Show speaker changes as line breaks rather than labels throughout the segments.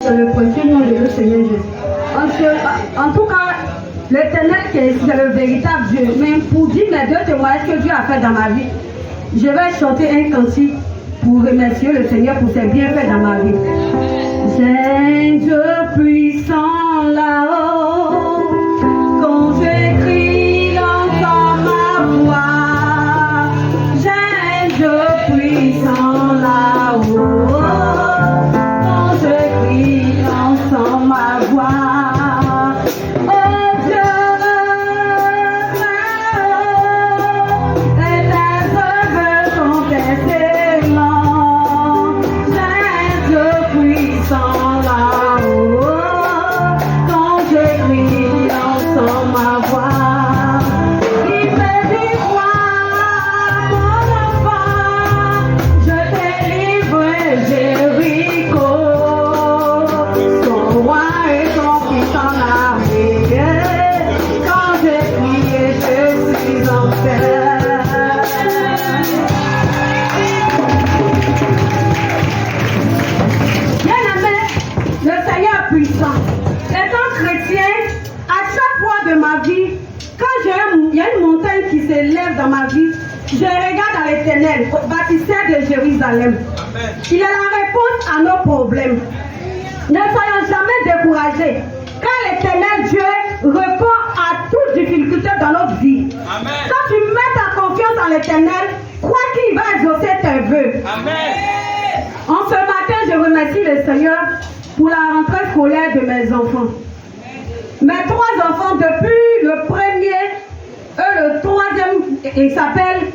Dans le précieux nom de le Seigneur Jésus. En tout cas, l'Éternel qui est le véritable Dieu. Mais pour dire mes deux témoignages que Dieu a fait dans ma vie, je vais chanter un cantique pour remercier le Seigneur pour ses bienfaits dans ma vie. J'ai un Dieu puissant là-haut, quand j'écris l'entend ma voix. J'ai un Dieu puissant là-haut, quand j'écris l'entend ma voix. Dans ma vie, je regarde à l'Éternel, bâtisseur de Jérusalem. Amen. Il est la réponse à nos problèmes. Ne soyons jamais découragés. Quand l'Éternel Dieu répond à toute difficulté dans notre vie. Amen. Quand tu mets ta confiance en l'Éternel, crois qu'il va exaucer tes vœux. Amen. En ce matin, je remercie le Seigneur pour la rentrée scolaire de mes enfants. Mes trois enfants, depuis le premier, le troisième, il s'appelle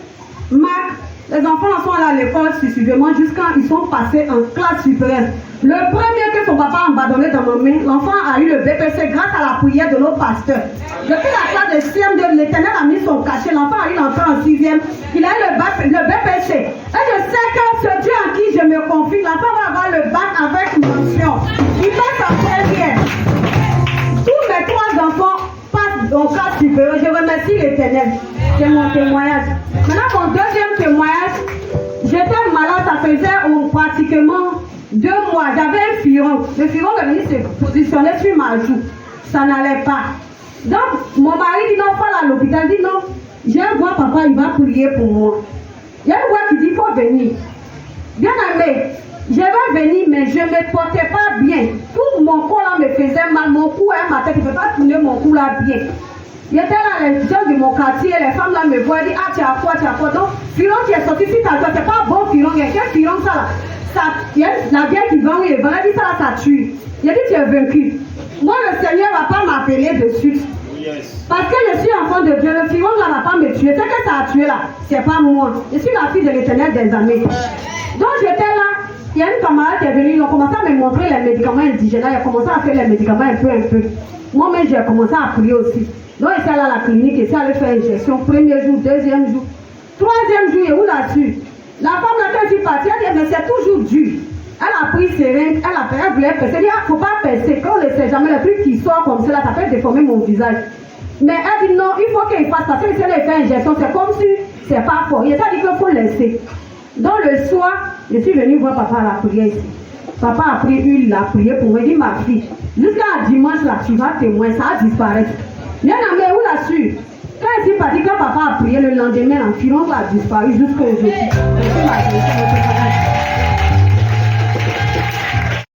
Marc. Les enfants sont allés à l'école successivement jusqu'à ils sont passés en classe supérieure. Le premier que son papa a abandonné dans ma main, l'enfant a eu le BPC grâce à la prière de nos pasteurs. Depuis la classe de CM2, l'Éternel a mis son cachet. L'enfant a eu l'entrée en 6e. Il a eu le BPC. Et je sais que ce Dieu en qui je me confie, l'enfant va avoir le bac avec mention. Il passe en première. Tous mes trois enfants en classe supérieure, je remercie l'Éternel. C'est mon témoignage. Maintenant, mon deuxième témoignage, j'étais malade, ça faisait pratiquement 2 mois. J'avais un firon. Le firon est venu se positionner sur ma joue. Ça n'allait pas. Donc, mon mari dit non, il faut aller à l'hôpital. Il dit non, je vais voir papa, il va prier pour moi. Il y a une voix qui dit il faut venir. Bien aimé, je vais venir, mais je ne me portais pas bien. Tout mon corps là me faisait mal. Mon cou et ma tête, je ne peux pas tourner mon cou là bien. J'étais là, les gens de mon quartier, les femmes là me voient, disent ah, tu as quoi, tu as quoi. Donc, filon qui est sorti, si tu as quoi, c'est pas bon filon. Il y a quel filon ça là. Il y a la guerre qui vend, il va dire ça là, ça tue. Il a dit tu es vaincu. Moi, le Seigneur ne va pas m'appeler de suite. Yes. Parce que je suis enfant de Dieu, le filon là ne va pas me tuer. Ce que ça a tué là, c'est pas moi. Je suis la fille de l'Éternel des armées. Donc, j'étais là. Il y a une camarade qui est venue, ils ont commencé à me montrer les médicaments indigènes. Il a commencé à faire les médicaments un peu. Moi-même, j'ai commencé à prier aussi. Donc, il était allé à la clinique, il était allé faire injection. Premier jour, deuxième jour, troisième jour, et où là-dessus? La femme là, quand je suis partie, elle dit, mais c'est toujours dur. Elle a pris seringue, elle voulait percer. Elle dit, il ne faut pas percer. Quand on ne sait jamais, le truc qui sort comme ça, ça peut déformer mon visage. Mais elle dit, non, il faut qu'il fasse parce que si elle fait injection, c'est comme si c'est pas fort. Il a dit qu'il faut laisser. Donc, le soir, je suis venue voir papa à la prière ici. Papa a pris une, il a prié pour moi. Il dit, ma fille, jusqu'à dimanche là, tu vas témoigner, ça va disparaître. Bien aimé, où là-dessus? Quand je suis partie, quand papa a prié le lendemain, l'enfilon a disparu jusqu'à aujourd'hui.